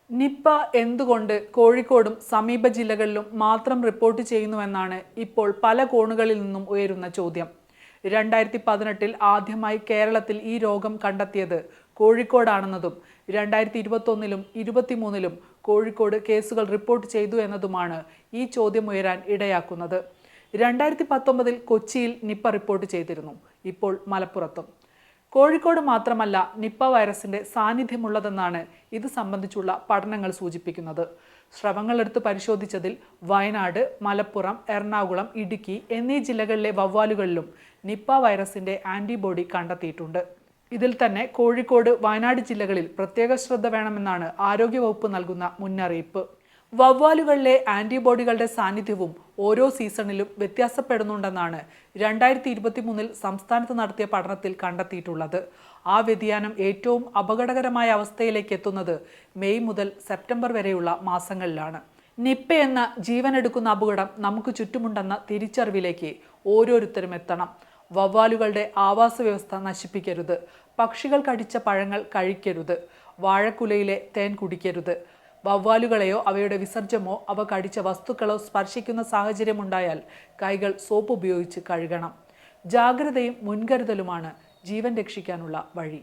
Nipah എന്തുകൊണ്ട് കോഴിക്കോടും സമീപ ജില്ലകളിലും മാത്രം റിപ്പോർട്ട് ചെയ്യുന്നുവെന്നാണ് ഇപ്പോൾ പല കോണുകളിൽ നിന്നും ഉയരുന്ന ചോദ്യം. 2018 ആദ്യമായി കേരളത്തിൽ ഈ രോഗം കണ്ടെത്തിയത് കോഴിക്കോടാണെന്നതും 2021 2023 കോഴിക്കോട് കേസുകൾ റിപ്പോർട്ട് ചെയ്തു എന്നതുമാണ് ഈ ചോദ്യം ഉയരാൻ ഇടയാക്കുന്നത്. 2019 കൊച്ചിയിൽ നിപ്പ റിപ്പോർട്ട് ചെയ്തിരുന്നു. ഇപ്പോൾ മലപ്പുറത്തും. കോഴിക്കോട് മാത്രമല്ല നിപ്പ വൈറസിന്റെ സാന്നിധ്യമുള്ളതെന്നാണ് ഇത് സംബന്ധിച്ചുള്ള പഠനങ്ങൾ സൂചിപ്പിക്കുന്നത്. സ്രവങ്ങളെടുത്ത് പരിശോധിച്ചതിൽ വയനാട്, മലപ്പുറം, എറണാകുളം, ഇടുക്കി എന്നീ ജില്ലകളിലെ വവ്വാലുകളിലും നിപ്പ വൈറസിന്റെ ആന്റിബോഡി കണ്ടെത്തിയിട്ടുണ്ട്. ഇതിൽ തന്നെ കോഴിക്കോട്, വയനാട് ജില്ലകളിൽ പ്രത്യേക ശ്രദ്ധ വേണമെന്നാണ് ആരോഗ്യവകുപ്പ് നൽകുന്ന മുന്നറിയിപ്പ്. വവ്വാലുകളിലെ ആന്റിബോഡികളുടെ സാന്നിധ്യവും ഓരോ സീസണിലും വ്യത്യാസപ്പെടുന്നുണ്ടെന്നാണ് 2023 സംസ്ഥാനത്ത് നടത്തിയ പഠനത്തിൽ കണ്ടെത്തിയിട്ടുള്ളത്. ആ വ്യതിയാനം ഏറ്റവും അപകടകരമായ അവസ്ഥയിലേക്ക് എത്തുന്നത് മെയ് മുതൽ സെപ്റ്റംബർ വരെയുള്ള മാസങ്ങളിലാണ്. നിപ്പ എന്ന ജീവനെടുക്കുന്ന അപകടം നമുക്ക് ചുറ്റുമുണ്ടെന്ന തിരിച്ചറിവിലേക്ക് ഓരോരുത്തരും എത്തണം. വവ്വാലുകളുടെ ആവാസ വ്യവസ്ഥ നശിപ്പിക്കരുത്. പക്ഷികൾ കടിച്ച പഴങ്ങൾ കഴിക്കരുത്. വാഴക്കുലയിലെ തേൻ കുടിക്കരുത്. വവ്വാലുകളെയോ അവയുടെ വിസർജ്യമോ അവ കടിച്ച വസ്തുക്കളോ സ്പർശിക്കുന്ന സാഹചര്യമുണ്ടായാൽ കൈകൾ സോപ്പ് ഉപയോഗിച്ച് കഴുകണം. ജാഗ്രതയും മുൻകരുതലുമാണ് ജീവൻ രക്ഷിക്കാനുള്ള വഴി.